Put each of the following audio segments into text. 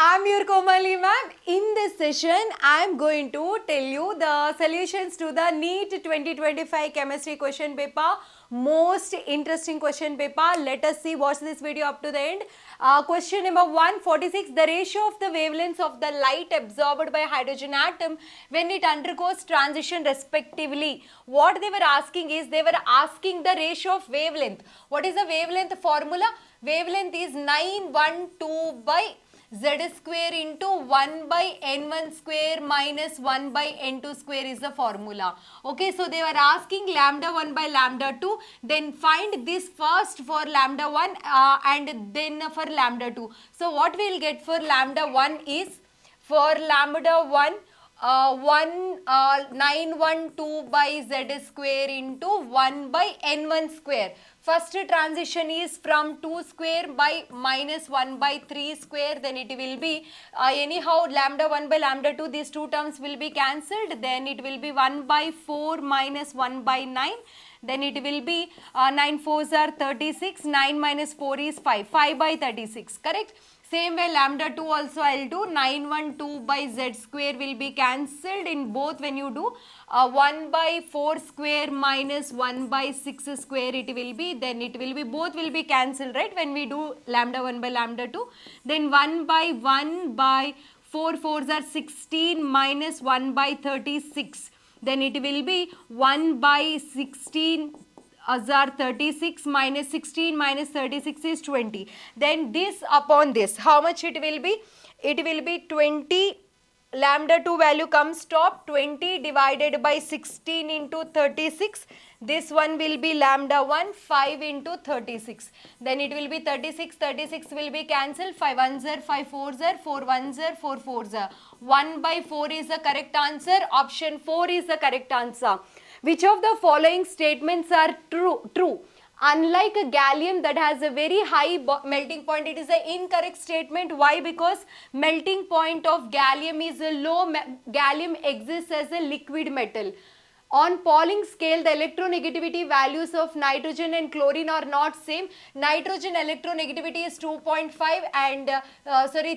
I'm your Komali ma'am. In this session, I'm going to tell you the solutions to the NEET 2025 chemistry question paper. Most interesting question paper. Let us see, watch this video up to the end. Question number 146. The ratio of the wavelengths of the light absorbed by hydrogen atom when it undergoes transition respectively. What they were asking is, they were asking the ratio of wavelength. What is the wavelength formula? Wavelength is 912 by z square into 1 by n1 square minus 1 by n2 square is the formula. Okay, so they were asking lambda 1 by lambda 2, then find this first for lambda 1 and then for lambda 2. So what we will get for lambda 1 is, for lambda 1 912 by z square into 1 by n1 square. First transition is from 2 square by minus 1 by 3 square, then it will be anyhow lambda 1 by lambda 2, these two terms will be cancelled, then it will be 1 by 4 minus 1 by 9, then it will be 9 4s are 36, 9 minus 4 is 5, 5 by 36, correct? Same way lambda 2 also I will do, 912 by z square will be cancelled in both when you do 1 by 4 square minus 1 by 6 square it will be, then it will be, both will be cancelled, right, when we do lambda 1 by lambda 2. Then 1 by 4 4s are 16 minus 1 by 36, then it will be 1 by 16 are 36 minus 16 minus 36 is 20. Then this upon this, how much it will be? It will be 20, lambda 2 value comes top, 20 divided by 16 into 36. This one will be lambda 1, 5 into 36. Then it will be 36, 36 will be cancelled, 5 1s are 5 4s are 4 1s are 4 4s are. 1 by 4 is the correct answer. Option 4 is the correct answer. Which of the following statements are true? Unlike a gallium that has a very high melting point, it is an incorrect statement. Why? Because melting point of gallium is low. Gallium exists as a liquid metal. On Pauling scale, the electronegativity values of nitrogen and chlorine are not same. Nitrogen electronegativity is 2.5 and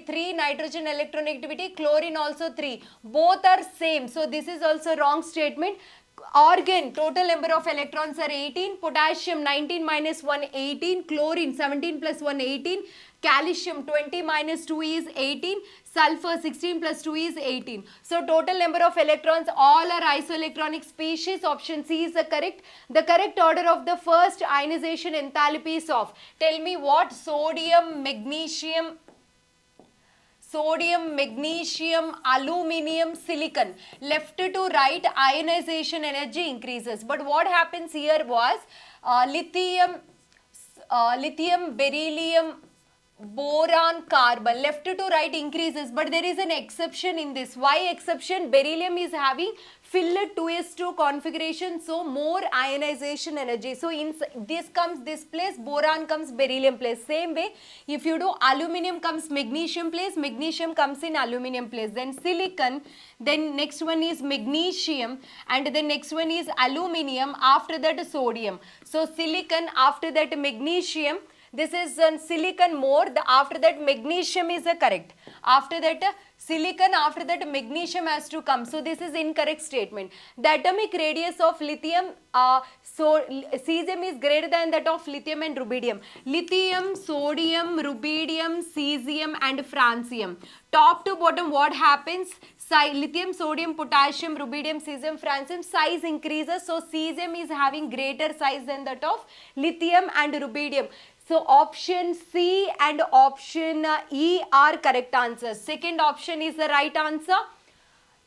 3 nitrogen electronegativity, chlorine also 3. Both are same. So this is also wrong statement. Argon, total number of electrons are 18, potassium 19 minus 1 18, chlorine 17 plus 1 18, calcium 20 minus 2 is 18, sulfur 16 plus 2 is 18. So total number of electrons, all are isoelectronic species. Option C is the correct. The correct order of the first ionization enthalpy is of, tell me what, sodium, magnesium, aluminium, silicon. Left to right, ionization energy increases. But what happens here was lithium, beryllium, boron, carbon, left to right increases, but there is an exception in this. Why exception? Beryllium is having filled 2s2 configuration, so more ionization energy. So in this comes this place, boron comes beryllium place. Same way, if you do aluminium comes magnesium place, magnesium comes in aluminium place. Then silicon, then next one is magnesium, and the next one is aluminium, after that sodium. So silicon, after that magnesium. This is silicon more, after that magnesium is correct. After that silicon, after that magnesium has to come. So this is incorrect statement. The atomic radius of lithium, cesium is greater than that of lithium and rubidium. Lithium, sodium, rubidium, cesium and francium. Top to bottom what happens? Lithium, sodium, potassium, rubidium, cesium, francium, size increases. So cesium is having greater size than that of lithium and rubidium. So option C and option E are correct answers. Second option is the right answer.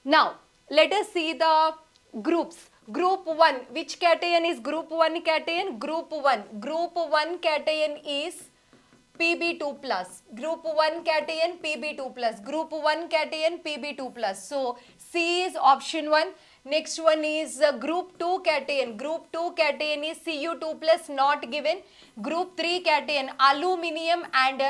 Now, let us see the groups. Group 1, which cation is group 1 cation? Group 1. Group 1 cation is Pb2 plus. Group 1 cation Pb2 plus. Group 1 cation Pb2 plus. So C is option 1. Next one is group 2 cation. Group 2 cation is Cu2 plus, not given. Group 3 cation, aluminium and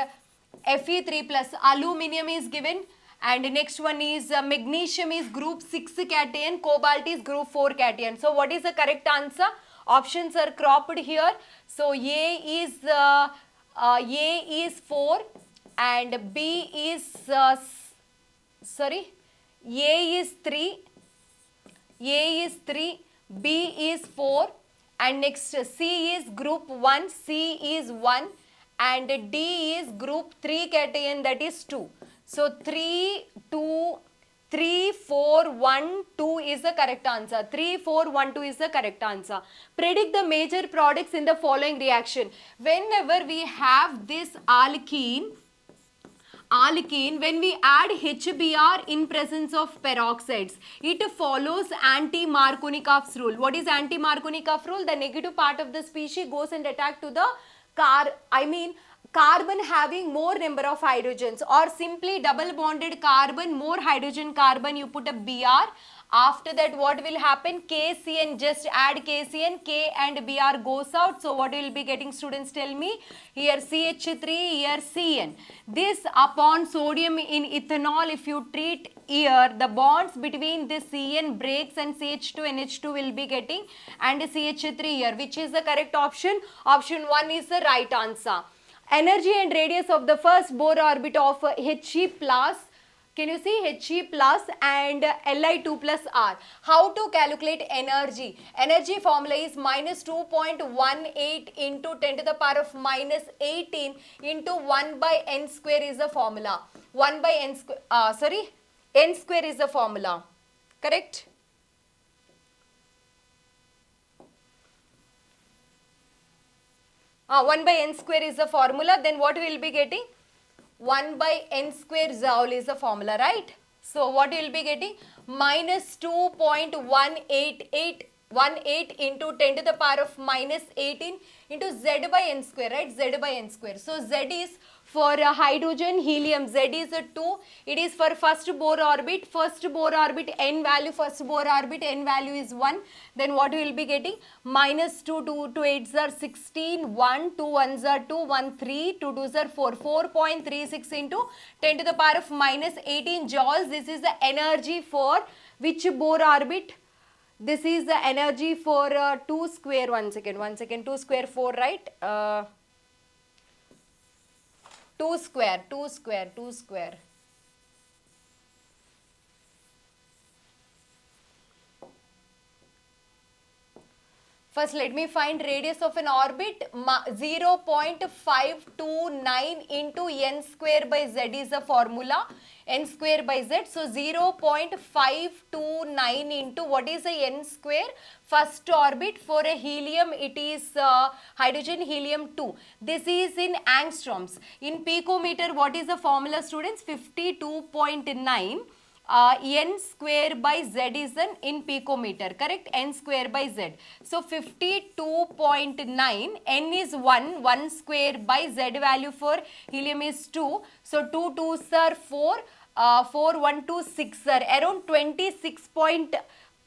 Fe3 plus. Aluminium is given. And next one is magnesium is group 6 cation. Cobalt is group 4 cation. So what is the correct answer? Options are cropped here. So A is 4 and B is sorry, A is 3, A is 3, B is 4, and next C is group 1, C is 1, and D is group 3 cation, that is 2. So 3, 2, 3, 4, 1, 2 is the correct answer. 3, 4, 1, 2 is the correct answer. Predict the major products in the following reaction. Whenever we have this alkene, when we add HBr in presence of peroxides, it follows anti-Markovnikov's rule. What is anti-Markovnikov rule? The negative part of the species goes and attack to the carbon having more number of hydrogens, or simply double bonded carbon, more hydrogen carbon, you put a Br. After that, what will happen? KCN, just add KCN, K and Br goes out. So what will be getting, students, tell me? Here CH3, here Cn. This upon sodium in ethanol, if you treat here, the bonds between this Cn breaks and CH2 NH2 will be getting, and CH3 here. Which is the correct option? Option 1 is the right answer. Energy and radius of the first Bohr orbit of He plus, can you see, He plus and Li2 plus R. How to calculate energy? Energy formula is minus 2.18 into 10 to the power of minus 18 into 1 by n square is the formula. 1 by n square, n square is the formula. Correct? One by n square is the formula. Then what we will be getting? 1 by n square joule is the formula, right? So what you will be getting? Minus 2.1818 into 10 to the power of minus 18 into Z by n square, right? Z by n square. So Z is for hydrogen, helium, Z is a 2. It is for first Bohr orbit. First Bohr orbit n value, first Bohr orbit n value is 1. Then what we will be getting? Minus 2, 2 8s are 16, 1, 2 1s are 2, 1 3, 2 2s are 4, 4.36 into 10 to the power of minus 18 joules. This is the energy for which Bohr orbit? This is the energy for 2 square, 1 second, 2 square 4, right? 2 square. First, let me find radius of an orbit. 0.529 into n square by z is the formula. N square by z. So 0.529 into what is the n square? First orbit for a helium, it is hydrogen helium 2. This is in angstroms. In picometer, what is the formula, students? 52.9. N square by z is in picometer, correct? N square by z. So 52.9, n is 1, 1 square by z value for helium is 2. So 2 2s are 4, 4 1 2 6 are around 26 point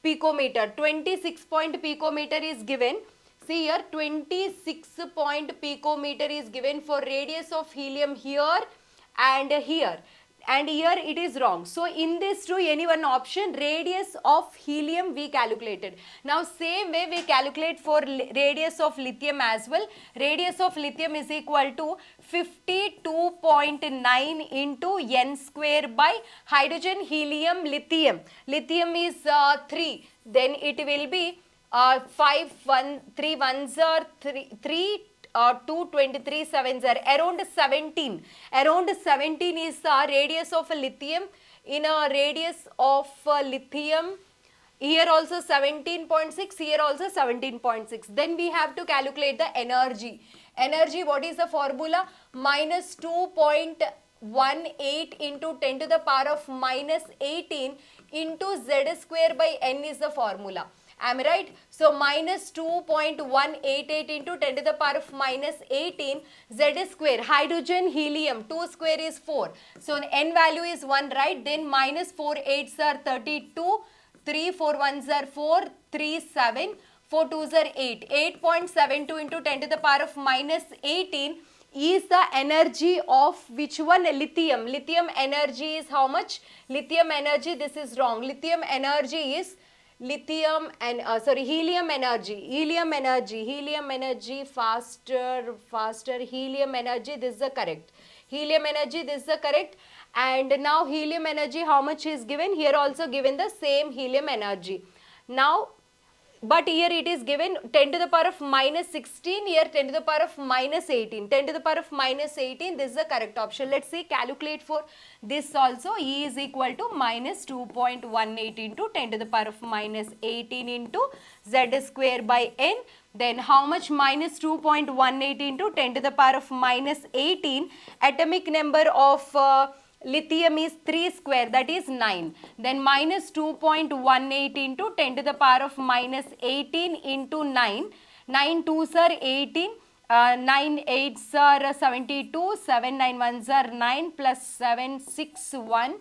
picometer. 26 point picometer is given. See here, 26 point picometer is given for radius of helium here and here. And here it is wrong. So in this two, any one option, radius of helium we calculated. Now same way we calculate for radius of lithium as well. Radius of lithium is equal to 52.9 into n square by hydrogen helium lithium. Lithium is 3. Then it will be 5 1 3 1s are 3 2 23 7s are around 17. Around 17 is the radius of a lithium. In a radius of lithium, here also 17.6, here also 17.6. Then we have to calculate the energy. Energy, what is the formula? Minus 2.18 into 10 to the power of minus 18 into z square by n is the formula. Am I right? So minus 2.188 into 10 to the power of minus 18 z square. Hydrogen helium 2 square is 4. So n value is 1, right? Then minus 4 8s are 32, 3 4 1s are 4, 3 7, 4 2s are 8. 8.72 into 10 to the power of minus 18 is the energy of which one? Lithium. Lithium energy is how much? Lithium energy, this is wrong. Lithium energy is lithium and helium energy faster helium energy, this is the correct. Helium energy, this is the correct. And now helium energy, how much is given? Here also given the same helium energy. Now, but here it is given 10 to the power of minus 16, here 10 to the power of minus 18. 10 to the power of minus 18, this is the correct option. Let's see, calculate for this also. E is equal to minus 2.18 into 10 to the power of minus 18 into z square by n. Then how much? Minus 2.18 into 10 to the power of minus 18. Atomic number of lithium is 3 square, that is 9. Then minus 2.18 into 10 to the power of minus 18 into 9. 9 2s are 18. 9 8s are 72. 7 9 1s are 9 plus 7 6 1.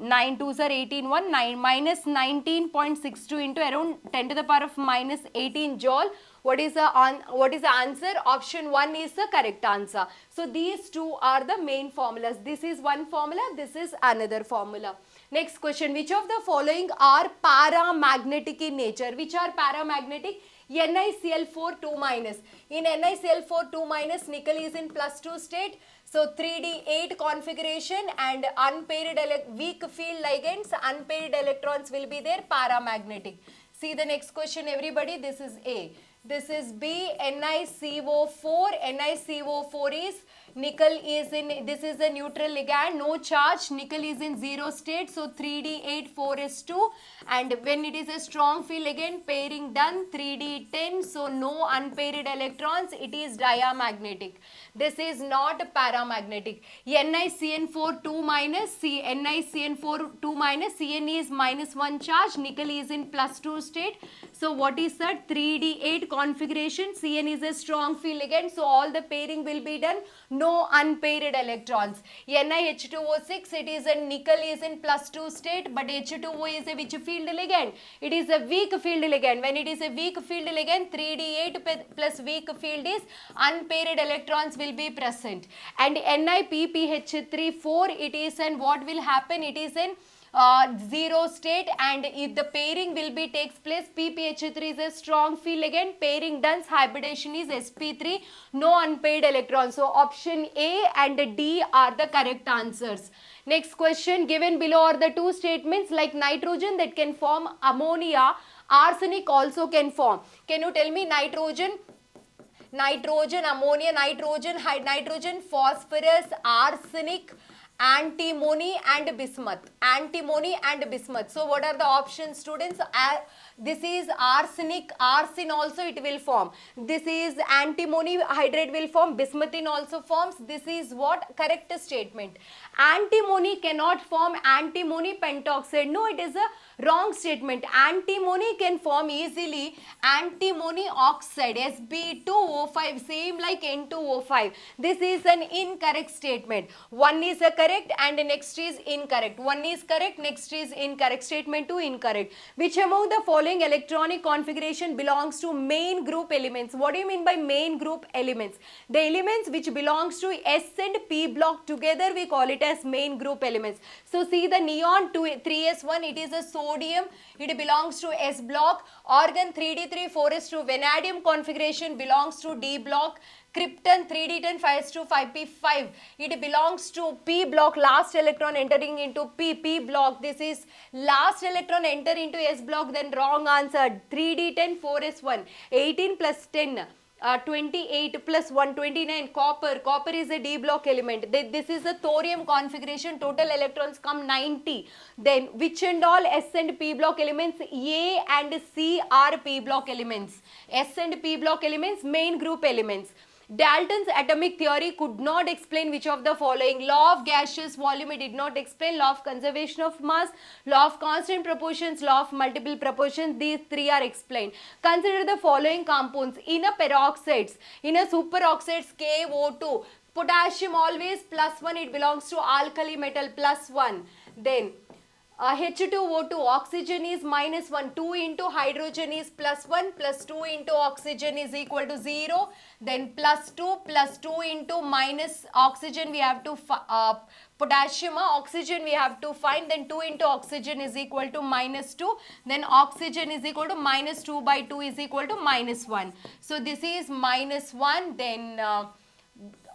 9 2s are 18 1. 9 minus 19.62 into around 10 to the power of minus 18 joule. What is the answer? Option 1 is the correct answer. So these two are the main formulas. This is one formula, this is another formula. Next question, which of the following are paramagnetic in nature? Which are paramagnetic? NiCl4 2 minus. In NiCl4 2 minus, nickel is in plus 2 state. So 3d8 configuration and unpaired weak field ligands, unpaired electrons will be there, paramagnetic. See the next question everybody, this is A. This is B, NiCO4. NiCO4 is, nickel is in, this is a neutral ligand, no charge, nickel is in 0 state, so 3d8 4s2, and when it is a strong field ligand, pairing done, 3d10, so no unpaired electrons, it is diamagnetic. This is not paramagnetic. NiCN4 2 minus, NiCN4 2 minus, Cn is minus 1 charge, nickel is in plus 2 state, so what is that? 3d8 configuration, Cn is a strong field ligand, so all the pairing will be done, no unpaired electrons. NiH2O6, it is a nickel is in plus 2 state, but H2O is a which field ligand? It is a weak field ligand. When it is a weak field ligand, 3d8 plus weak field is unpaired electrons will be present. And NiPPH3 4, it is an what will happen? It is in 0 state, and if the pairing will be takes place, PPH3 is a strong field ligand, pairing done, hybridization is sp3, no unpaired electrons. So option A and D are the correct answers. Next question, given below are the two statements, like nitrogen that can form ammonia, arsenic also can form. Can you tell me nitrogen, ammonia, nitrogen, phosphorus, arsenic, antimony and bismuth. So what are the options, students? This is arsenic, arsen also it will form. This is antimony hydrate will form, bismuthine also forms. This is what? Correct statement. Antimony cannot form antimony pentoxide. No, it is a wrong statement. Antimony can form easily antimony oxide, Sb2O5, same like N2O5. This is an incorrect statement. One is a correct and next is incorrect. One is correct, next is incorrect. Statement 2 incorrect. Which among the following electronic configuration belongs to main group elements? What do you mean by main group elements? The elements which belongs to S and P block together, we call it as main group elements. So see the neon 3s1, it is a sodium, it belongs to S block. Argon 3d3 4s2, vanadium configuration belongs to D block. Krypton 3d10 5s2 5p5, it belongs to P block, last electron entering into P block. This is last electron enter into S block, then wrong answer. 3d10 4s1, 18 plus 10 28 plus 1 29. Copper is a D block element. This is a thorium configuration, total electrons come 90. Then which and all S and P block elements? A and C are P block elements. S and P block elements, main group elements. Dalton's atomic theory could not explain which of the following? Law of gaseous volume, it did not explain. Law of conservation of mass, law of constant proportions, law of multiple proportions, these three are explained. Consider the following compounds. In a peroxides, in a superoxides, KO2, potassium always plus 1, it belongs to alkali metal, plus 1. Then H2O2, oxygen is minus 1, 2 into hydrogen is plus 1, plus 2 into oxygen is equal to 0, then plus 2 into minus oxygen we have to, potassium, oxygen we have to find, then 2 into oxygen is equal to minus 2, then oxygen is equal to minus 2 by 2 is equal to minus 1. So this is minus 1, then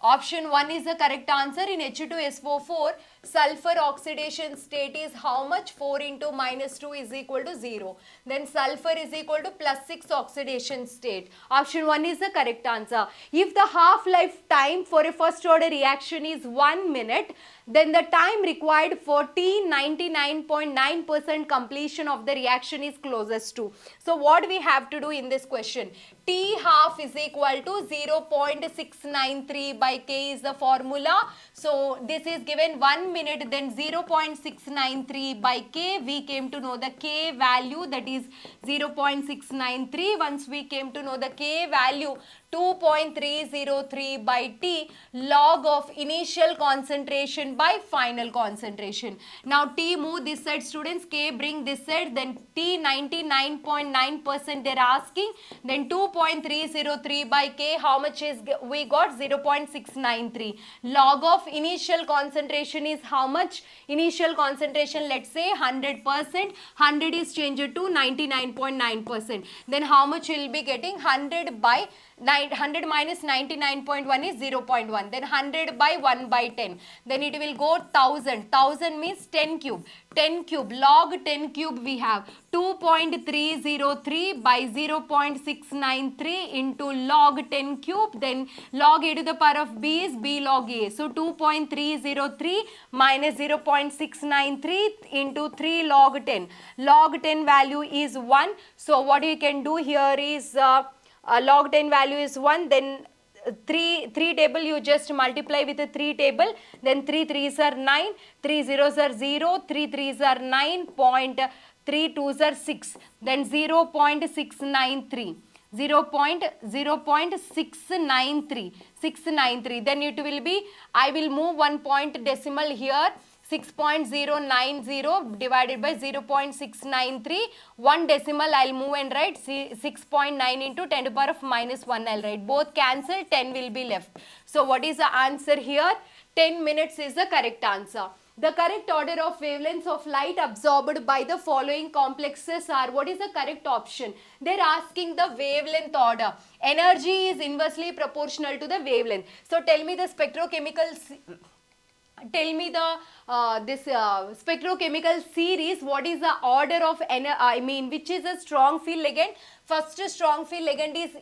option 1 is the correct answer. In H2SO4, sulfur oxidation state is how much? 4 into minus 2 is equal to 0. Then sulfur is equal to plus 6 oxidation state. Option 1 is the correct answer. If the half-life time for a first order reaction is 1 minute, then the time required for T 99.9% completion of the reaction is closest to. So what we have to do in this question? T half is equal to 0.693 by K is the formula. So this is given 1 minute, then 0.693 by K. We came to know the K value, that is 0.693. Once we came to know the K value, 2.303 by T, log of initial concentration by final concentration. Now T move this side, students, K bring this side, then T 99.9% they're asking, then 2.303 by K, how much is we got? 0.693. Log of initial concentration is how much? Initial concentration, let's say 100%, 100 is changed to 99.9%. Then how much will be getting? 100 by 100 minus 99.1 is 0.1, then 100 by 1 by 10, then it will go 1000. 1000 means 10 cube. 10 cube, log 10 cube we have 2.303 by 0.693 into log 10 cube, then log a to the power of b is b log a. So 2.303 minus 0.693 into 3 log 10. Log 10 value is 1. So what we can do here is log 10 value is 1, then 3 table you just multiply with a 3 table, then 3 3s are 9, 3 zeros are 0, 3 3s are 9, 3 2s are 6, then 0.693. 693, then it will be, I will move 1 point decimal here, 6.090 divided by 0.693, 1 decimal I'll move and write 6.9 into 10 to the power of minus 1 I'll write. Both cancel, 10 will be left. So what is the answer here? 10 minutes is the correct answer. The correct order of wavelengths of light absorbed by the following complexes are, what is the correct option? They're asking the wavelength order. Energy is inversely proportional to the wavelength. So tell me the spectrochemical spectrochemical series, what is the order of, which is a strong field ligand? First strong field ligand is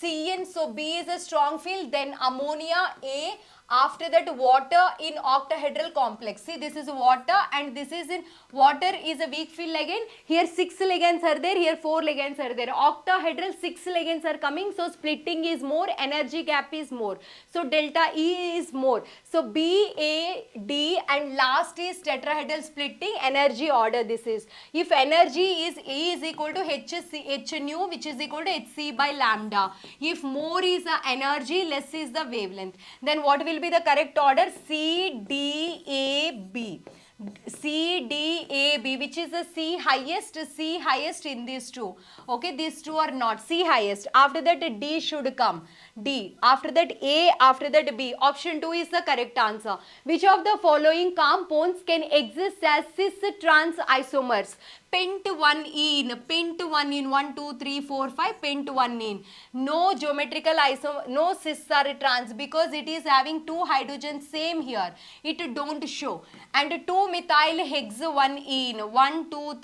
CN. So B is a strong field, then ammonia A, after that water in octahedral complex. See, this is water and this is in water is a weak field ligand. Here 6 ligands are there, here 4 ligands are there. Octahedral 6 ligands are coming, so splitting is more, energy gap is more. So delta E is more. So B, A, D and last is tetrahedral splitting, energy order this is. If energy is E is equal to H nu, which is equal to Hc by lambda. If more is the energy, less is the wavelength. Then what will be the correct order? C, D, A, B. C, D, A, B, which is the C highest in these two. Okay, these two are not. C highest. After that D should come. D. After that A, after that B. Option 2 is the correct answer. Which of the following compounds can exist as cis-trans isomers? Pent 1-ene, 1, 2, 3, 4, 5, pent 1-ene. No geometrical isomer, no cis are trans because it is having 2 hydrogens same here. It don't show. And 2-methyl hex 1-ene, 1, 2,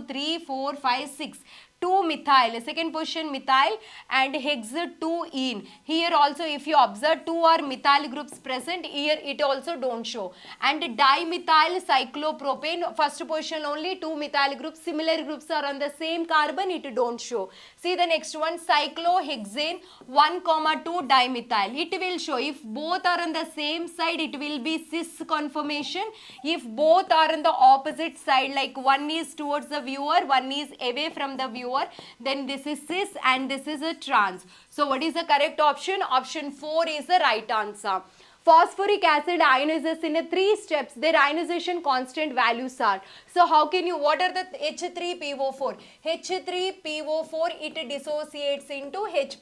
3, 4, 5, 6. 2-methyl, second position methyl and hex 2-ene. Here also if you observe 2 are methyl groups present, here it also don't show. And dimethyl cyclopropane, first position only 2 methyl groups, similar groups are on the same carbon, it don't show. See the next one, cyclohexane 1, 2 dimethyl. It will show. If both are on the same side, it will be cis conformation. If both are on the opposite side, like one is towards the viewer, one is away from the viewer, then this is cis and this is a trans. So what is the correct option? Option 4 is the right answer. Phosphoric acid ionizes in 3 steps. Their ionization constant values are. So how can you, what are the H3PO4? H3PO4, it dissociates into H++,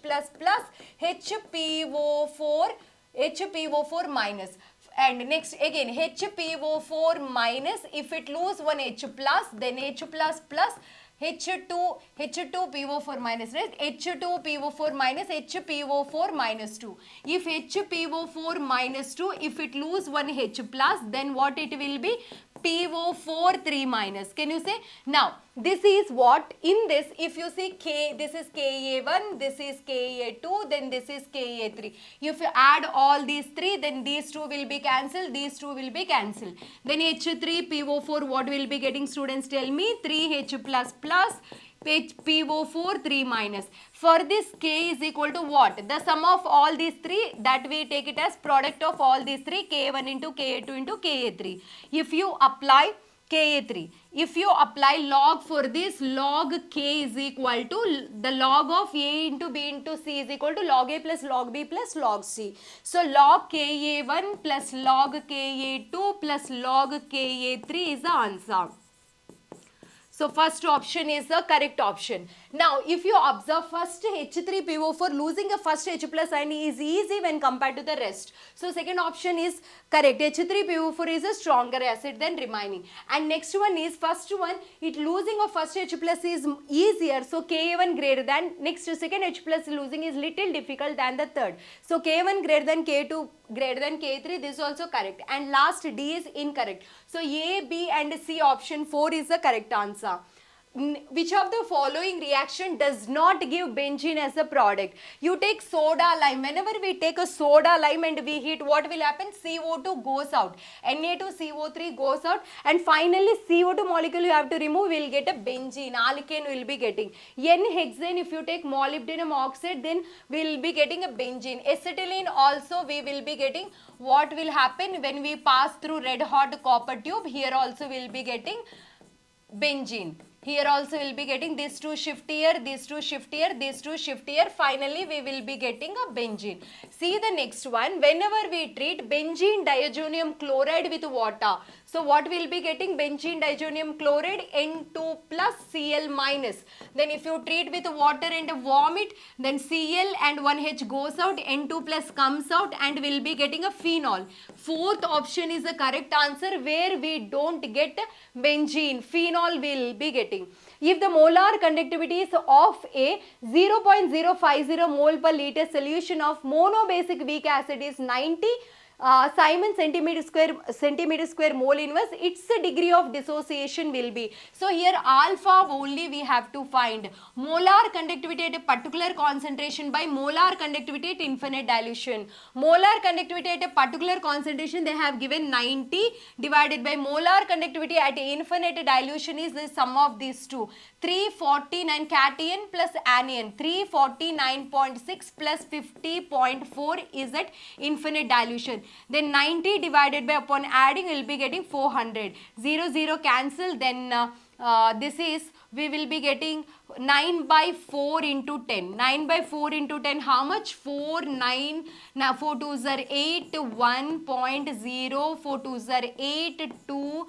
HPO4 minus. And next again HPO4 minus, if it lose one H plus, then H plus plus H2PO4 minus, right? H2PO4 minus HPO4 minus 2. If HPO4 minus 2, if it lose one H plus, then what it will be? PO4 3 minus. Can you say? Now, this is what in this, if you see K, this is Ka1, this is Ka2, then this is Ka3. If you add all these three, then these two will be cancelled, these two will be cancelled. Then H3PO4, what will be getting, students tell me? 3H plus plus PO4 3 minus. For this K is equal to what? The sum of all these three, that we take it as product of all these three, K1 into Ka2 into Ka3. If you apply Ka3, if you apply log for this, log K is equal to the log of A into B into C is equal to log A plus log B plus log C. So log Ka1 plus log Ka2 plus log Ka3 is the answer. So first option is the correct option. Now if you observe, first H3PO4 losing a first H plus ion is easy when compared to the rest. So second option is correct. H3PO4 is a stronger acid than remaining. And next one is, first one, it losing of first H plus is easier. So Ka1 greater than, next second H plus losing is little difficult than the third. So K1 greater than K2 greater than K3, this is also correct. And last D is incorrect. So A, B and C option 4 is the correct answer. Which of the following reaction does not give benzene as a product? You take soda lime. Whenever we take a soda lime and we heat, what will happen? CO2 goes out, Na2CO3 goes out, and finally CO2 molecule you have to remove, we will get a benzene, alkane will be getting. N-hexane, if you take molybdenum oxide, then we will be getting a benzene. Acetylene also we will be getting. What will happen when we pass through red hot copper tube? Here also we will be getting benzene. Here also we will be getting these two shift here, these two shift here, these two shift here. Finally, we will be getting a benzene. See the next one. Whenever we treat benzene diazonium chloride with water, so what we will be getting? Benzene diazonium chloride N2 plus Cl minus. Then if you treat with water and vomit, then Cl and 1H goes out, N2 plus comes out, and we will be getting a phenol. Fourth option is the correct answer, where we don't get benzene. Phenol will be getting. If the molar conductivity is of a 0.050 mole per liter solution of monobasic weak acid is 90 Simon centimeter square mole inverse, its degree of dissociation will be. So here alpha only we have to find. Molar conductivity at a particular concentration by molar conductivity at infinite dilution. Molar conductivity at a particular concentration they have given 90 divided by molar conductivity at infinite dilution is the sum of these two. 349 cation plus anion. 349.6 plus 50.4 is at infinite dilution. Then 90 divided by, upon adding, we will be getting 400. 0 cancel. Then this is, we will be getting 9 by 4 into 10. 9 by 4 into 10, how much? 4, 9, now 4 2s are 8, 1.0, 4 2s are 8, 2,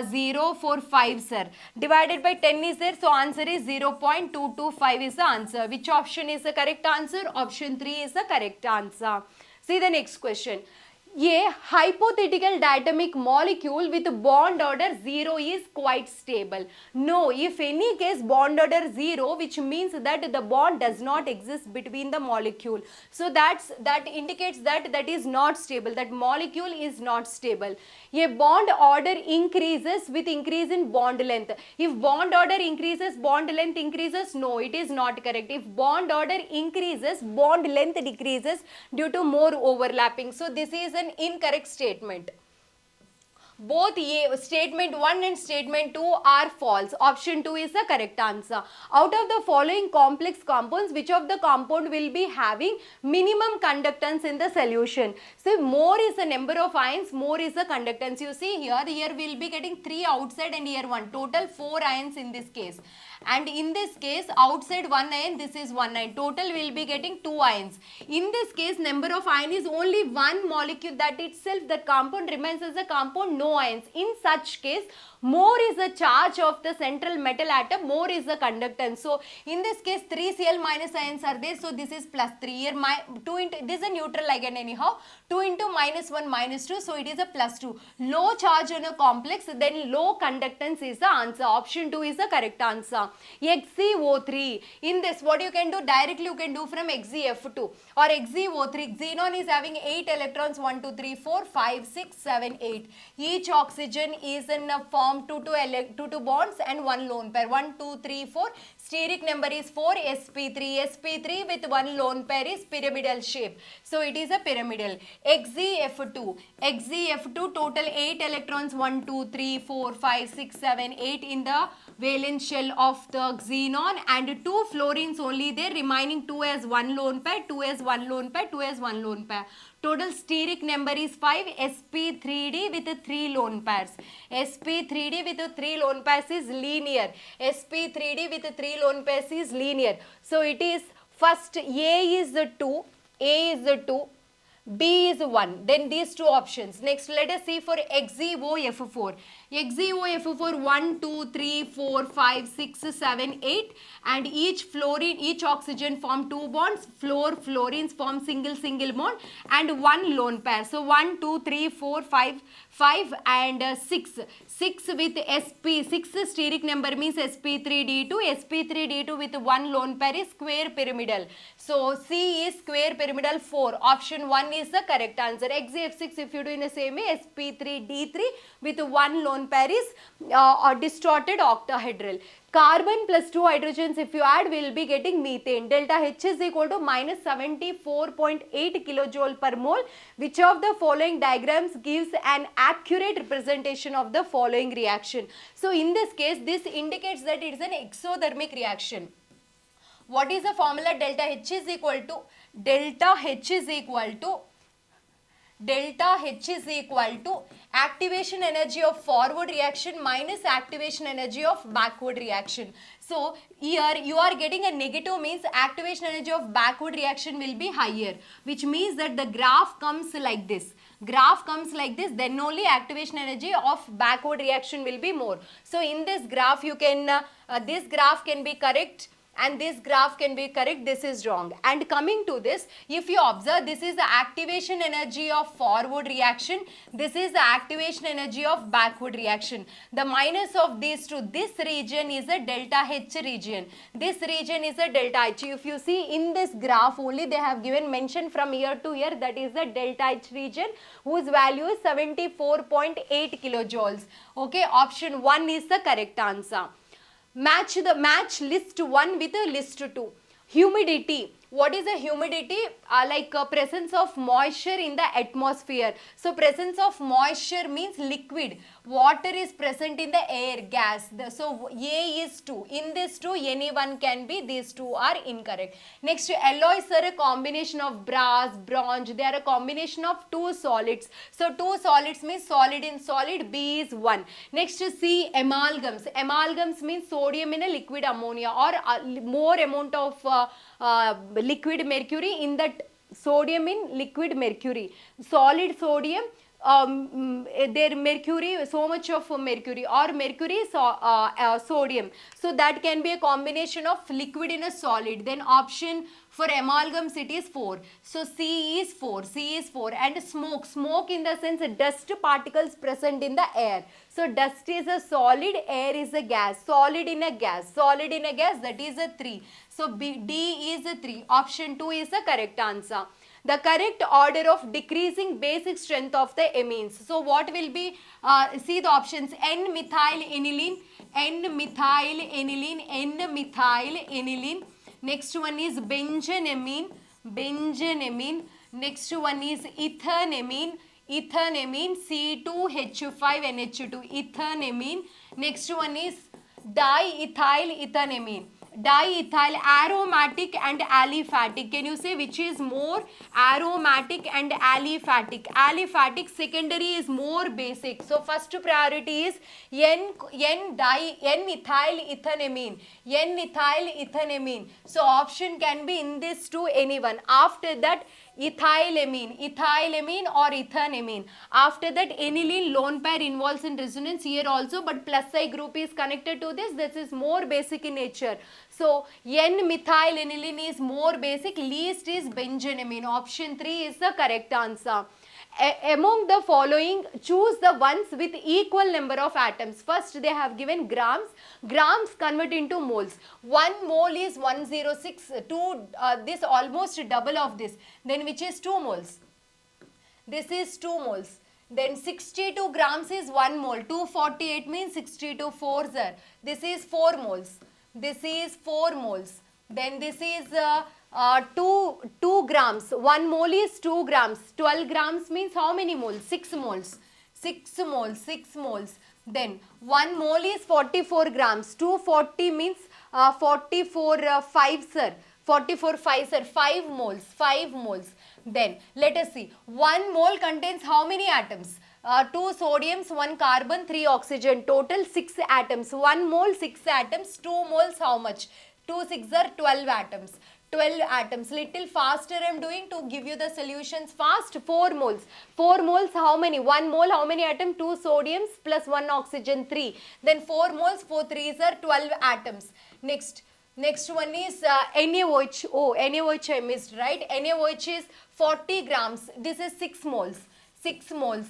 0, 4, 5 sir. Divided by 10 is there, so answer is 0.225 is the answer. Which option is the correct answer? Option 3 is the correct answer. See the next question. A hypothetical diatomic molecule with bond order 0 is quite stable. No, if any case bond order 0, which means that the bond does not exist between the molecule. So that indicates that is not stable, that molecule is not stable. A bond order increases with increase in bond length. If bond order increases, bond length increases? No, it is not correct. If bond order increases, bond length decreases due to more overlapping. So this is an incorrect statement. Both statement 1 and statement 2 are false. Option 2 is the correct answer. Out of the following complex compounds, which of the compound will be having minimum conductance in the solution? So more is the number of ions, more is the conductance. You see here we will be getting 3 outside and here 1. Total 4 ions in this case. and in this case outside 1 ion, this is 1 ion, total will be getting 2 ions. In this case number of ion is only one molecule, that itself the compound remains as a compound, no ions. In such case more is the charge of the central metal atom, more is the conductance. So in this case 3 Cl minus ions are there, so this is plus 3. Here 2 into, this is a neutral ligand anyhow, 2 into minus 1 minus 2, so it is a plus 2. Low charge on a complex, then low conductance is the answer. Option 2 is the correct answer. XeO3, in this what you can do, directly you can do from XeF2 or XeO3. Xenon is having 8 electrons, 1 2 3 4 5 6 7 8. Each oxygen is in a form 2 bonds and 1 lone pair. 1 2 3 4. Steric number is 4. sp3. sp3 with 1 lone pair is pyramidal shape, so it is a pyramidal. XeF2, XeF2 total 8 electrons, 1 2 3 4 5 6 7 8 in the valence shell of the xenon, and 2 fluorines only there, remaining 2 as 1 lone pair, 2 as 1 lone pair, 2 as 1 lone pair. Total steric number is 5. sp3d with 3 lone pairs. sp3d with 3 lone pairs is linear. sp3d with 3 lone pairs is linear. So it is first A is 2, A is 2, B is 1, then these two options. Next let us see for XeOF4. XeOF4 1 2 3 4 5 6 7 8, and each fluorine, each oxygen form 2 bonds, fluorines form single bond and 1 lone pair. So 1 2 3 4 5 and 6 with sp, 6 steric number means sp3d2. sp3d2 with 1 lone pair is square pyramidal, so C is square pyramidal 4. Option 1 is the correct answer. XeF6 if you do in the same way, sp3d3 with 1 lone pair is distorted octahedral. Carbon plus 2 hydrogens if you add will be getting methane. Delta H is equal to minus 74.8 kilojoule per mole. Which of the following diagrams gives an accurate representation of the following reaction? So in this case this indicates that it is an exothermic reaction. What is the formula? Delta H is equal to activation energy of forward reaction minus activation energy of backward reaction. So here you are getting a negative, means activation energy of backward reaction will be higher, which means that the graph comes like this. Then only activation energy of backward reaction will be more. So in this graph you can, this graph can be correct and this graph can be correct, this is wrong. And coming to this, if you observe, this is the activation energy of forward reaction, this is the activation energy of backward reaction. The minus of these two, this region is a delta H region, this region is a delta H. If you see in this graph only they have given mention from here to here, that is the delta H region whose value is 74.8 kilojoules. Okay, option 1 is the correct answer. Match list 1 with list 2. Humidity. What is the humidity? Presence of moisture in the atmosphere. So presence of moisture means liquid. Water is present in the air, gas. So A is 2. In this 2, any one can be. These two are incorrect. Next, alloys are a combination of brass, bronze. They are a combination of 2 solids. So 2 solids means solid in solid. B is 1. Next, C, amalgams. Amalgams means sodium in a liquid ammonia, or more amount of liquid mercury in that sodium in liquid mercury. Solid sodium, their mercury, so much of mercury, or mercury sodium. So that can be a combination of liquid in a solid. Then option for amalgams it is 4. So C is 4. And smoke in the sense dust particles present in the air. So dust is a solid, air is a gas. Solid in a gas, that is a 3. So D is a 3. Option 2 is the correct answer. The correct order of decreasing basic strength of the amines. So what will be, see the options: N-methyl aniline. Next one is benzenamine. Next one is ethanamine. C2H5NH2, ethanamine. Next one is diethyl ethanamine. diethyl aromatic and aliphatic. Can you say which is more aromatic and aliphatic? Aliphatic secondary is more basic. So first priority is N-ethyl ethanamine. So option can be in this to anyone. After that ethylamine or ethanamine. After that aniline lone pair involves in resonance here also, but plus I group is connected to this. This is more basic in nature. So N-methylaniline is more basic, least is benzenamine. Option 3 is the correct answer. Among the following, choose the ones with equal number of atoms. First they have given grams. Grams convert into moles. 1 mole is 106, this almost double of this. Then which is 2 moles? This is 2 moles. Then 62 grams is 1 mole. 248 means 62 fours are. This is 4 moles. This is 4 moles. Then this is 2 grams. 1 mole is 2 grams. 12 grams means how many moles? 6 moles. 6 moles. Then 1 mole is 44 grams. 240 means 44 fives are. 44 fives are 5 moles. 5 moles. Then let us see. 1 mole contains how many atoms? 2 sodiums, 1 carbon, 3 oxygen. Total 6 atoms. 1 mole 6 atoms. 2 moles how much? 2 6 are 12 atoms. 12 atoms. Little faster I am doing to give you the solutions fast. 4 moles. 4 moles how many? 1 mole how many atoms? 2 sodiums plus 1 oxygen 3. Then 4 moles, 4 3s are 12 atoms. Next one is NaOH. Oh, NaOH I missed, right? NaOH is 40 grams. This is 6 moles. 6 moles.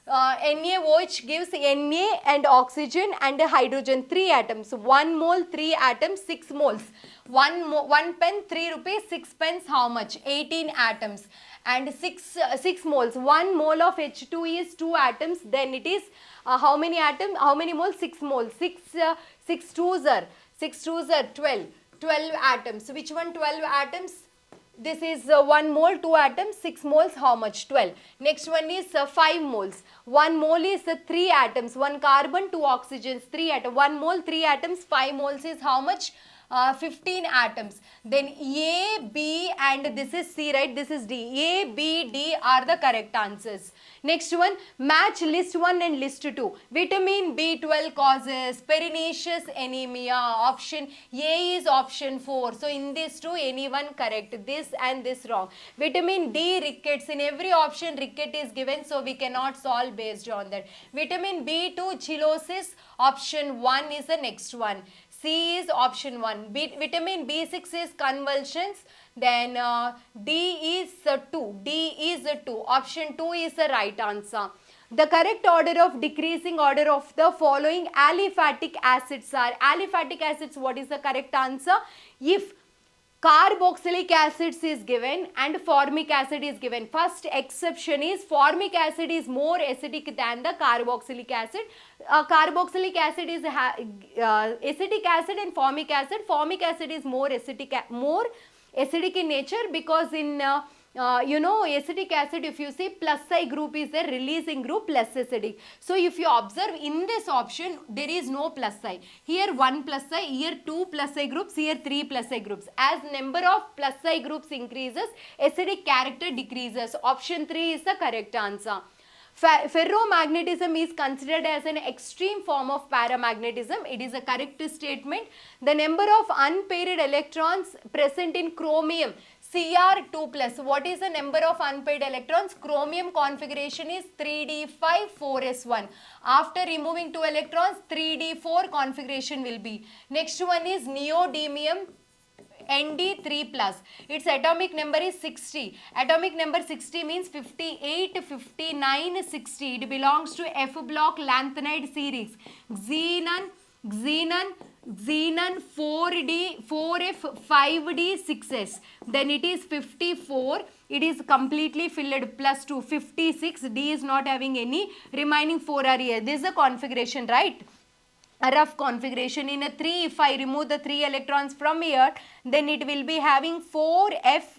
NaOH gives Na and oxygen and hydrogen, 3 atoms. 1 mole, 3 atoms, 6 moles. 1 pen, 3 rupees, 6 pens, how much? 18 atoms. And 6 moles. 1 mole of H2 is 2 atoms. Then it is how many atoms? How many moles? 6 moles. 6 twos are 12. 12 atoms. Which one 12 atoms? This is 1 mole, 2 atoms, 6 moles, how much? 12. Next one is 5 moles. 1 mole is 3 atoms, 1 carbon, 2 oxygens, 3 atoms. 1 mole, 3 atoms, 5 moles is how much? 15 atoms. Then A, B and this is C, right? This is D. A, B, D are the correct answers. Next one, match list 1 and list 2. Vitamin B12 causes pernicious anemia. Option A is option 4. So in this two, anyone correct. This and this wrong. Vitamin D rickets. In every option ricket is given, so we cannot solve based on that. Vitamin B2 chlosis. Option 1 is the next one. C is option 1. Vitamin B6 is convulsions. Then D is 2. D is 2. Option 2 is the right answer. The correct order of decreasing order of the following aliphatic acids are. Aliphatic acids, what is the correct answer? If carboxylic acids is given and formic acid is given. First exception is formic acid is more acidic than the carboxylic acid. Carboxylic acid is acetic acid and formic acid. Formic acid is more acidic in nature because in acetic acid, if you see plus I group is the releasing group, less acidic. So if you observe in this option, there is no plus I. Here 1 plus I, here 2 plus I groups, here 3 plus I groups. As number of plus I groups increases, acidic character decreases. Option 3 is the correct answer. Ferromagnetism is considered as an extreme form of paramagnetism. It is a correct statement. The number of unpaired electrons present in chromium Cr2 plus. What is the number of unpaired electrons? Chromium configuration is 3d5 4s1. After removing 2 electrons, 3d4 configuration will be. Next one is neodymium Nd3 plus. Its atomic number is 60. Atomic number 60 means 58, 59, 60. It belongs to F block lanthanide series. Xenon 4D, 4F, 5D, 6S. Then it is 54. It is completely filled plus 2. 56. D is not having any. Remaining 4 are here. This is the configuration, right? A rough configuration. In a 3, if I remove the 3 electrons from here, then it will be having 4F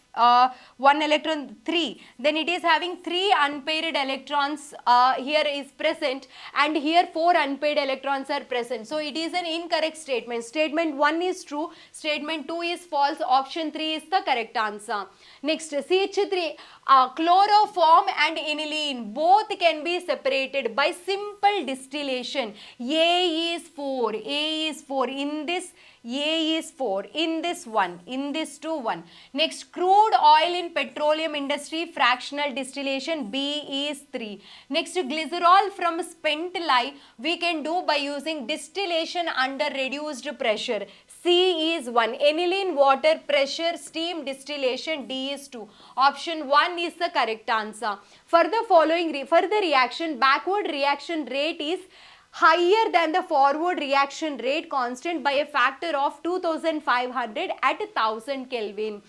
one electron 3, then it is having 3 unpaired electrons here is present, and here 4 unpaired electrons are present. So it is an incorrect statement. Statement 1 is true, statement 2 is false, option 3 is the correct answer. Next, CH3, chloroform and aniline both can be separated by simple distillation. A is 4, A is 4, in this A is 4, in this 1, in this 2 1. Next, crude oil in petroleum industry fractional distillation, B is 3. Next, glycerol from spent lye we can do by using distillation under reduced pressure, C is 1. Aniline water pressure steam distillation, D is 2. Option 1 is the correct answer. For the following further reaction, backward reaction rate is higher than the forward reaction rate constant by a factor of 2500 at 1000 Kelvin.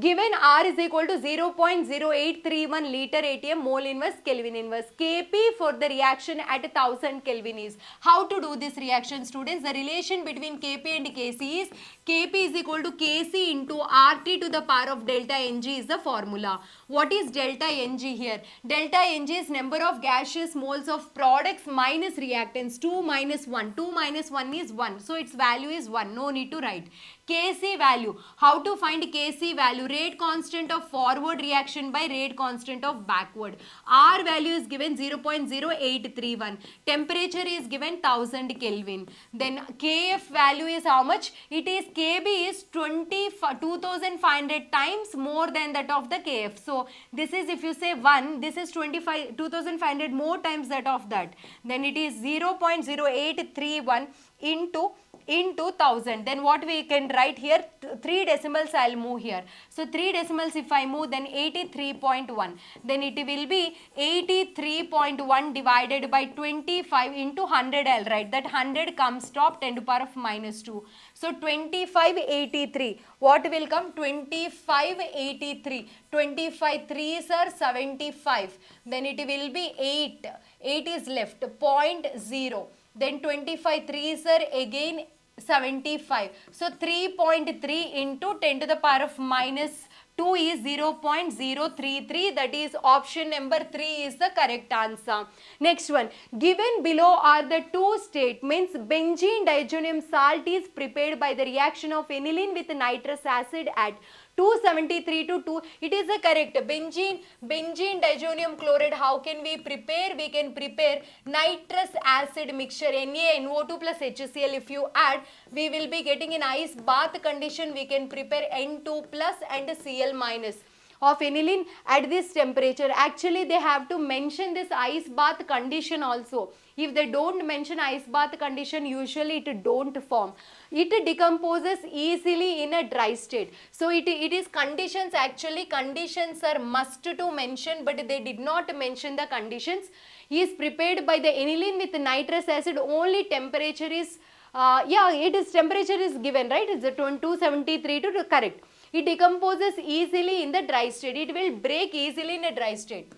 Given R is equal to 0.0831 liter ATM mole inverse Kelvin inverse. Kp for the reaction at 1000 Kelvin is. How to do this reaction, students? The relation between Kp and Kc is Kp is equal to Kc into RT to the power of delta Ng is the formula. What is delta Ng here? Delta Ng is number of gaseous moles of products minus reactants. 2 minus 1. 2 minus 1 is 1. So its value is 1. No need to write. Kc value. How to find Kc value? Rate constant of forward reaction by rate constant of backward. R value is given 0.0831. Temperature is given 1000 Kelvin. Then Kf value is how much? It is Kb is 2500 times more than that of the Kf. So this is, if you say 1, this is 2500 more times that of that. Then it is 0.0831 into 1000. Then what we can write here, 3 decimals I'll move here. So 3 decimals if I move, then 83.1. Then it will be 83.1 divided by 25 into 100 I'll write. That 100 comes top 10 to the power of minus 2. So 2583. What will come? 2583. 25 3s are 75. Then it will be 8. 8 is left. 0.0. Then 25 3s are again 75. So 3.3 into 10 to the power of minus 2 is 0.033. That is option number 3 is the correct answer. Next one. Given below are the two statements. Benzene diazonium salt is prepared by the reaction of aniline with nitrous acid at 273 to 2. It is the correct. Benzene diazonium chloride. How can we prepare? We can prepare nitrous acid mixture, NaNO2 plus HCl. If you add, we will be getting in ice bath condition. We can prepare N2 plus and Cl minus of aniline at this temperature. Actually, they have to mention this ice bath condition also. If they don't mention ice bath condition, usually it don't form. It decomposes easily in a dry state. So it is conditions. Actually, conditions are must to mention, but they did not mention the conditions. Is prepared by the aniline with nitrous acid. Only temperature is it is temperature is given, right? It's a 273 to correct. It decomposes easily in the dry state. It will break easily in a dry state.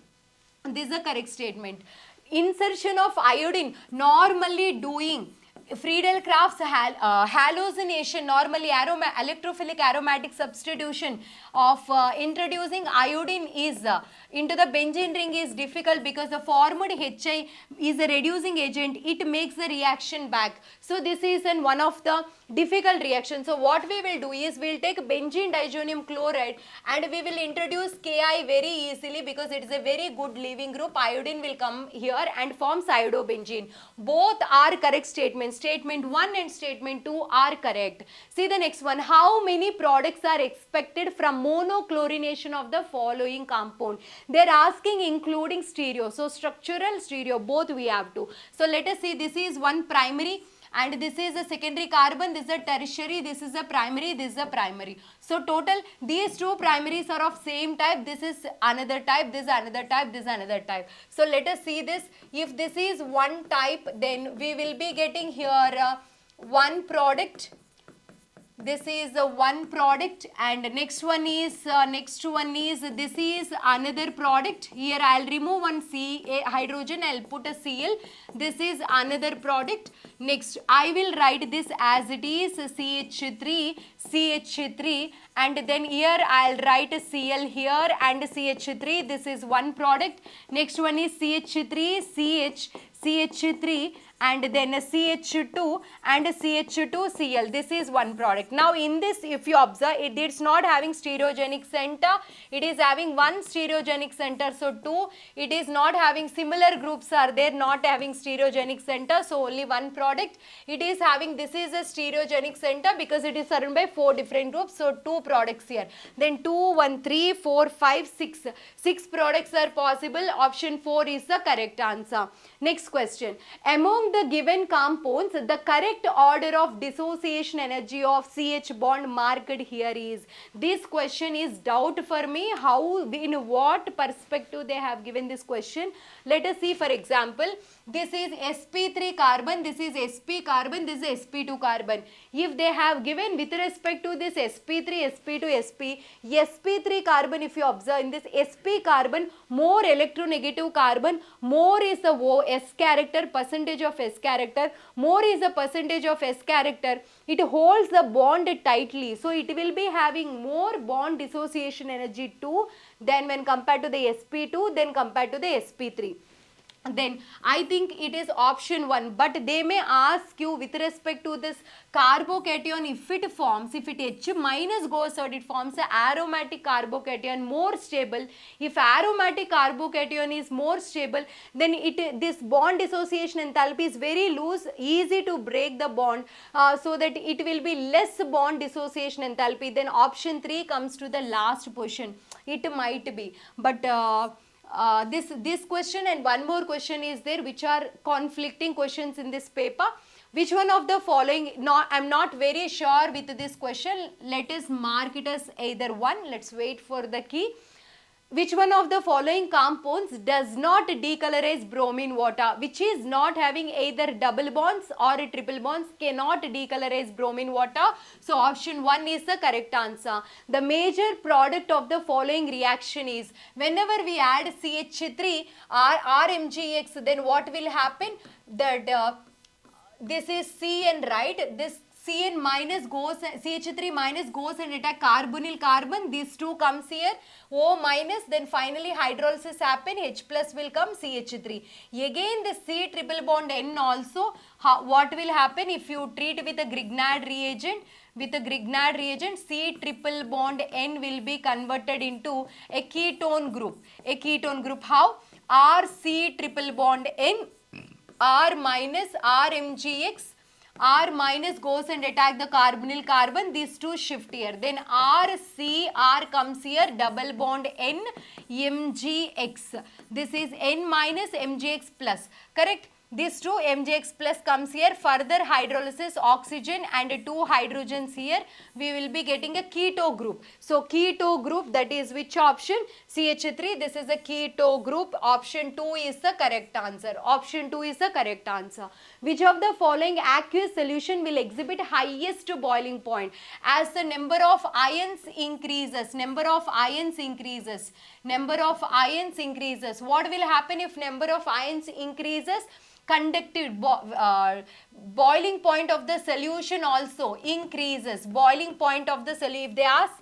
This is a correct statement. Insertion of iodine, normally doing Friedel-Crafts hallucination, normally electrophilic aromatic substitution of introducing iodine is into the benzene ring is difficult because the formed HI is a reducing agent. It makes the reaction back. So this is one of the difficult reactions. So what we will do is we will take benzene diazonium chloride and we will introduce Ki very easily because it is a very good leaving group. Iodine will come here and form iodobenzene. Both are correct statements. Statement 1 and statement 2 are correct. See the next one. How many products are expected from monochlorination of the following compound? They are asking including stereo. So structural, stereo, both we have to. So let us see. This is one primary and this is a secondary carbon, this is a tertiary, this is a primary, this is a primary. So total these two primaries are of same type. This is another type, this is another type, this is another type. So let us see this. If this is one type, then we will be getting here one product this is one product, and next one is this is another product. Here I'll remove one hydrogen, I'll put a Cl. This is another product. Next I will write this as it is CH3, and then here I'll write a Cl here and CH3. This is one product. Next one is CH3 and then a CH2 and a CH2Cl. This is one product. Now in this, if you observe, it's not having stereogenic center, it is having one stereogenic center, so 2. It is not having similar groups are there, not having stereogenic center, so only one product. It is having, this is a stereogenic center because it is surrounded by 4 different groups, so 2 products here. Then 2, 1, 3, 4, 5, 6. 6 products are possible. Option 4 is the correct answer. Next question. Among the given compounds, the correct order of dissociation energy of CH bond marked here is. This question is doubt for me. How, in what perspective they have given this question? Let us see. For example, this is sp3 carbon, this is sp carbon, this is sp2 carbon. If they have given with respect to this sp3, sp2, sp3 carbon, if you observe in this sp carbon, more electronegative carbon, more is the S character, percentage of S character, more is the percentage of S character. It holds the bond tightly, so it will be having more bond dissociation energy 2 than when compared to the sp2, then compared to the sp3. Then I think it is option 1, but they may ask you with respect to this carbocation, if it forms, if it H minus goes out, it forms a aromatic carbocation, more stable. If aromatic carbocation is more stable, then this bond dissociation enthalpy is very loose, easy to break the bond, so that it will be less bond dissociation enthalpy. Then option 3 comes to the last position. It might be, but this question and one more question is there, which are conflicting questions in this paper. Which one of the following, I'm not very sure with this question. Let us mark it as either one. Let's wait for the key. Which one of the following compounds does not decolorize bromine water? Which is not having either double bonds or triple bonds, cannot decolorize bromine water. So option 1 is the correct answer. The major product of the following reaction is, whenever we add CH3 or RMgX, then what will happen? That this is CN, right? This CN minus goes, CH3 minus goes and attack carbonyl carbon. These two comes here, O minus, then finally hydrolysis happen, H plus will come, CH3. Again the C triple bond N also, what will happen if you treat with a Grignard reagent? With a Grignard reagent, C triple bond N will be converted into a ketone group. A ketone group, how? RC triple bond N, R minus RMgX, R minus goes and attack the carbonyl carbon, these two shift here. Then R comes here, double bond N, MgX. This is N minus MgX plus, correct? These two MgX plus comes here, further hydrolysis, oxygen and 2 hydrogens here, we will be getting a keto group. So keto group, that is which option? CH3, this is a keto group. Option 2 is the correct answer. Option 2 is the correct answer. Which of the following aqueous solution will exhibit highest boiling point? As the number of ions increases, what will happen if number of ions increases? Conductive boiling point of the solution also increases. Boiling point of the solution, if they ask,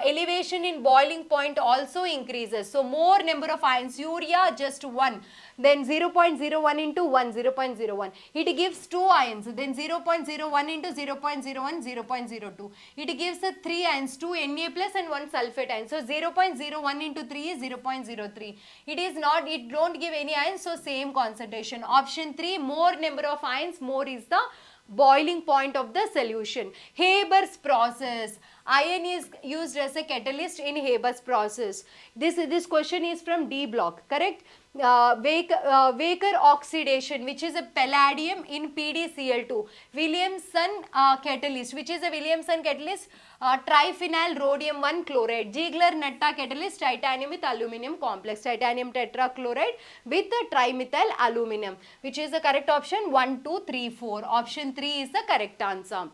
elevation in boiling point also increases. So more number of ions, urea just 1, then 0.01 into 1, 0.01. It gives 2 ions, then 0.01 into 0.01, 0.02. It gives 3 ions, 2 Na plus and 1 sulfate ion. So 0.01 into 3 is 0.03. It is not, it don't give any ions, so same concentration. Option 3, more number of ions, more is the boiling point of the solution. Haber's process. Iron is used as a catalyst in Haber's process. This question is from D block, correct? Waker oxidation, which is a palladium in PdCl2. Williamson catalyst, which is a Williamson catalyst? Triphenyl rhodium 1 chloride. Ziegler-Natta catalyst, titanium with aluminum complex. Titanium tetrachloride with trimethyl aluminum. Which is the correct option? 1, 2, 3, 4. Option 3 is the correct answer.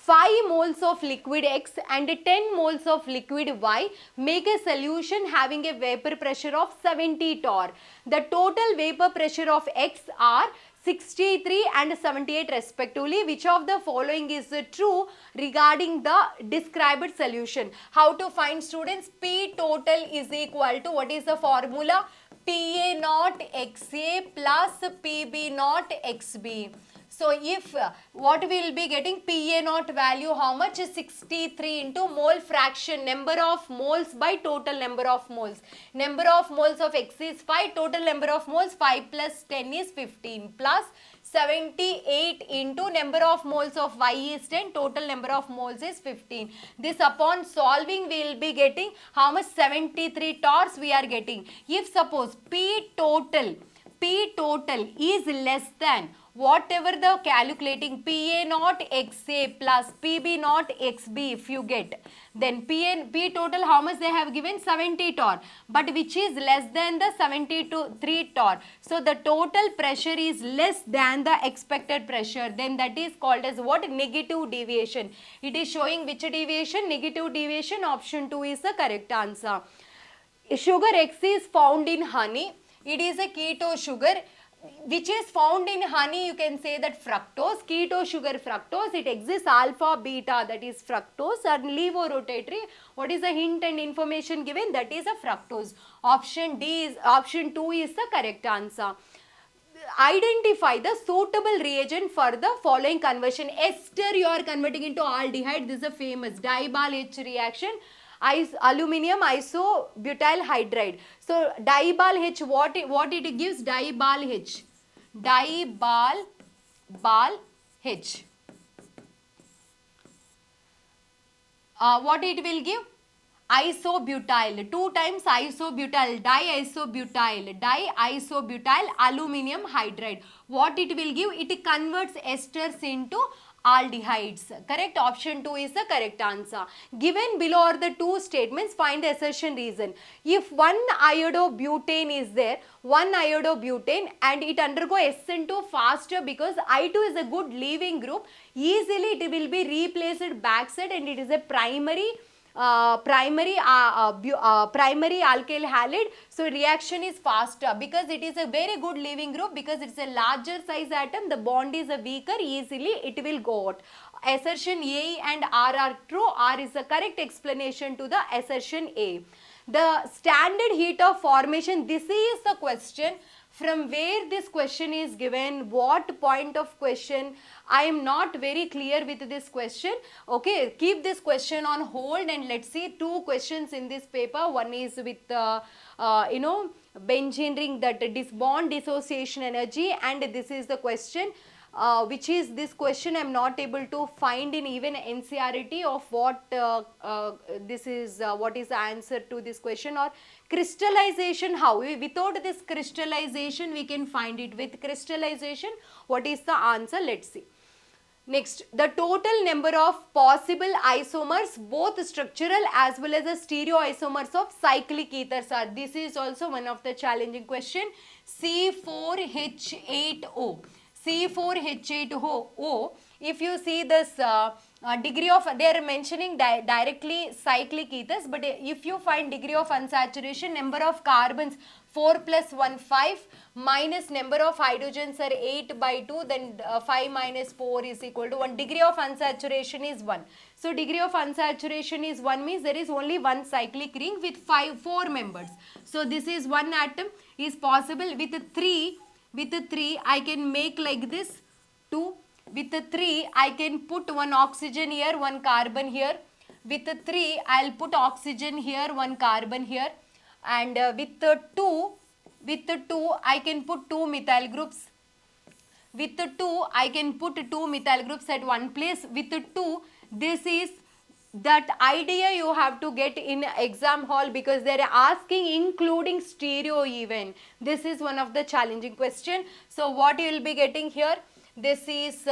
5 moles of liquid X and 10 moles of liquid Y make a solution having a vapor pressure of 70 torr. The total vapor pressure of X are 63 and 78 respectively. Which of the following is true regarding the described solution? How to find, students? P total is equal to, what is the formula? PA naught XA plus PB naught XB. So if what we will be getting, PA naught value how much? 63 into mole fraction, number of moles by total number of moles. Number of moles of X is 5, total number of moles 5 plus 10 is 15 plus 78 into number of moles of Y is 10, total number of moles is 15. This upon solving we will be getting how much? 73 torrs we are getting. If suppose P total is less than whatever the calculating PA naught XA plus PB naught XB, if you get, then P total how much they have given? 70 torr, but which is less than the 73 torr. So the total pressure is less than the expected pressure, then that is called as what? Negative deviation. It is showing which deviation? Negative deviation. Option 2 is the correct answer. Sugar X is found in honey. It is a keto sugar which is found in honey. You can say that fructose, keto sugar fructose. It exists alpha, beta, that is fructose, and levorotatory. What is the hint and information given? That is a fructose. Option 2 is the correct answer. Identify the suitable reagent for the following conversion. Ester you are converting into aldehyde. This is a famous Dibal H reaction. Aluminium isobutyl hydride. So Dibal H, what it gives? Dibal H. Dibal H. What it will give? Isobutyl. 2 times isobutyl, diisobutyl aluminium hydride. What it will give? It converts esters into aldehydes. Correct? Option 2 is the correct answer. Given below are the two statements. Find the assertion reason. If one iodobutane is there, and it undergo SN2 faster because I2 is a good leaving group, easily it will be replaced backside and it is a primary alkyl halide. So reaction is faster because it is a very good leaving group, because it's a larger size atom, the bond is a weaker, easily it will go out. Assertion A and R are true. R is the correct explanation to the assertion A. The standard heat of formation, this is the question. From where this question is given, what point of question, I am not very clear with this question. Okay, keep this question on hold and let's see two questions in this paper. One is with benzene ring, that bond dissociation energy, and this is the question. Which is this question I am not able to find in even NCERT of what this is, what is the answer to this question. Or crystallization, how? Without this crystallization we can find it. With crystallization, what is the answer? Let's see. Next, the total number of possible isomers, both structural as well as the stereoisomers of cyclic ethers are. This is also one of the challenging question. C4H8O. C4H8O, if you see this degree of, they are mentioning directly cyclic ethers, but if you find degree of unsaturation, number of carbons 4 plus 1, 5, minus number of hydrogens are 8 by 2, then 5 minus 4 is equal to 1. Degree of unsaturation is 1. So degree of unsaturation is 1 means there is only one cyclic ring with 4 members. So this is one atom is possible. With 3 I can make like this 2. With 3 I can put one oxygen here, one carbon here. With 3 I'll put oxygen here, one carbon here. And with 2 I can put 2 methyl groups. With 2 I can put 2 methyl groups at one place. With 2, this is that idea you have to get in exam hall, because they are asking including stereo even. This is one of the challenging question. So what you will be getting here, this is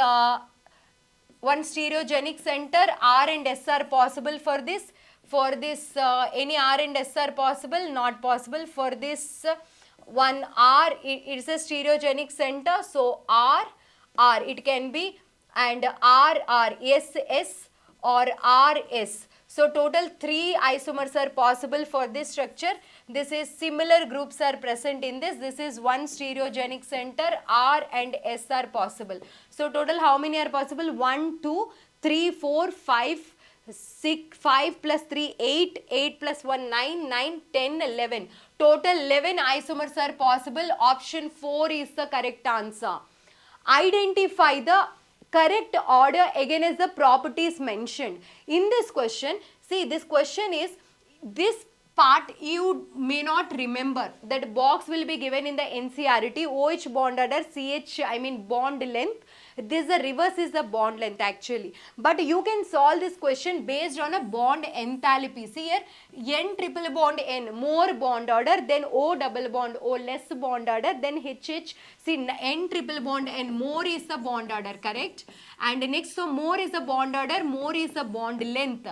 one stereogenic center. R and S are possible for this. For this any R and S are possible, not possible. For this one R, it is a stereogenic center. So R, it can be and RR, SS or RS. So total 3 isomers are possible for this structure. This is similar groups are present in this. This is one stereogenic center. R and S are possible. So total how many are possible? 1, 2, 3, 4, 5, 6, 5 plus 3, 8, 8 plus 1, 9, 9, 10, 11. Total 11 isomers are possible. Option 4 is the correct answer. Identify the correct order again as the properties mentioned. In this question, see this question is, this part you may not remember, that box will be given in the NCERT, OH bond order, CH bond length. This the reverse is the bond length actually, but you can solve this question based on a bond enthalpy. See here, N triple bond N, more bond order, then O double bond O, less bond order, then HH. See, N triple bond N, more is the bond order, correct? And next, so more is the bond order, more is the bond length,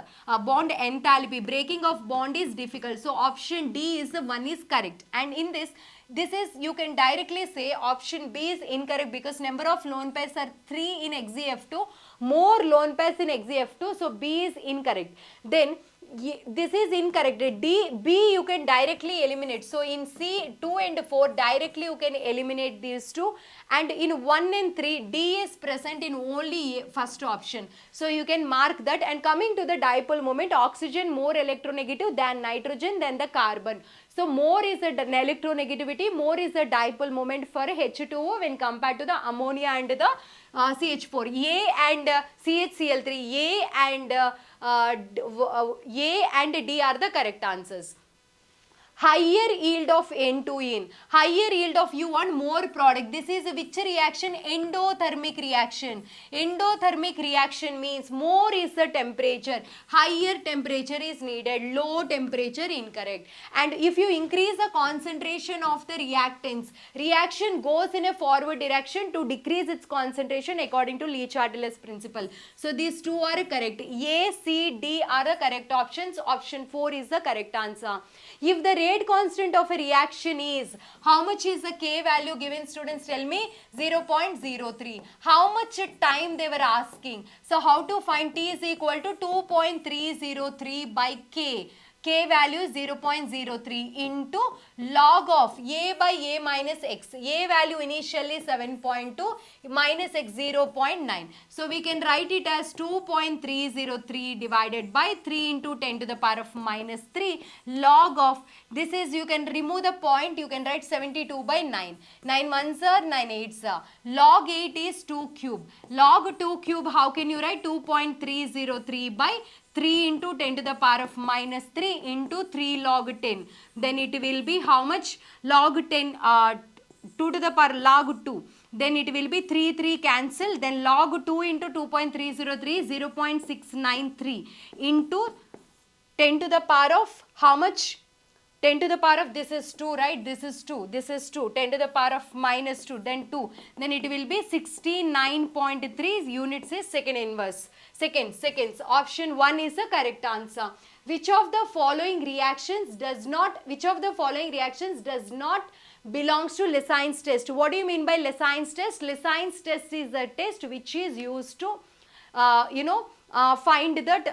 bond enthalpy. Breaking of bond is difficult, so option D is the one is correct. And in this is, you can directly say option B is incorrect, because number of lone pairs are 3 in XeF2, more lone pairs in XeF2, so B is incorrect. Then this is incorrect. B you can directly eliminate. So in C, 2 and 4 directly you can eliminate these two, and in 1 and 3 D is present in only first option. So you can mark that. And coming to the dipole moment, oxygen more electronegative than nitrogen than the carbon. So more is the electronegativity, more is the dipole moment for H2O when compared to the ammonia and the CH4. A and CHCl3, A and D are the correct answers. Higher yield of N to in. Higher yield of, you want more product. This is which reaction? Endothermic reaction. Endothermic reaction means more is the temperature. Higher temperature is needed. Low temperature incorrect. And if you increase the concentration of the reactants, reaction goes in a forward direction to decrease its concentration according to Lee-Chartelis principle. So these two are correct. A, C, D are the correct options. Option 4 is the correct answer. If the rate constant of a reaction is, how much is the K value given, students tell me? 0.03. How much time they were asking? So how to find? T is equal to 2.303 by K. K value is 0.03 into log of A by A minus X. A value initially 7.2 minus X 0.9. So we can write it as 2.303 divided by 3 into 10 to the power of minus 3 log of, this is, you can remove the point, you can write 72 by 9. 9 ones are 9 eights are. Log 8 is 2 cube. Log 2 cube, how can you write? 2.303 by 3 into 10 to the power of minus 3 into 3 log 10. Then it will be how much? Log 10, 2 to the power log 2. Then it will be 3 cancel. Then log 2 into 2.303, 0.693 into 10 to the power of how much? 10 to the power of, this is 2, right? This is 2. This is 2. 10 to the power of minus 2. Then 2. Then it will be 69.3 units is second inverse. Seconds. Option 1 is the correct answer. Which of the following reactions does not belongs to Lesine's test? What do you mean by Lesine's test? Lesine's test is a test which is used to, find that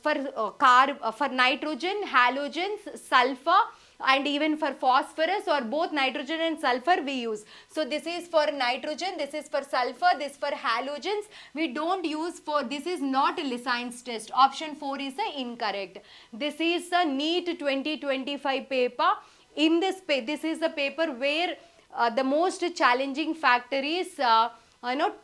for nitrogen, halogens, sulfur, and even for phosphorus, or both nitrogen and sulfur we use. So this is for nitrogen, this is for sulfur, this for halogens. We don't use for, this is not a Lesine's test. Option 4 is the incorrect. This is the NEET 2025 paper. In this this is the paper where the most challenging factor is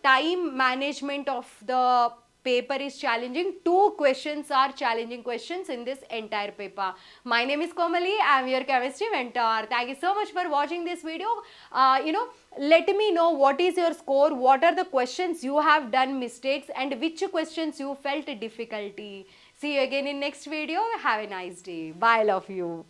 time management of the paper is challenging. 2 questions are challenging questions in this entire paper. My name is Komali. I am your chemistry mentor. Thank you so much for watching this video. Let me know what is your score, what are the questions you have done mistakes, and which questions you felt difficulty. See you again in next video. Have a nice day. Bye, love you.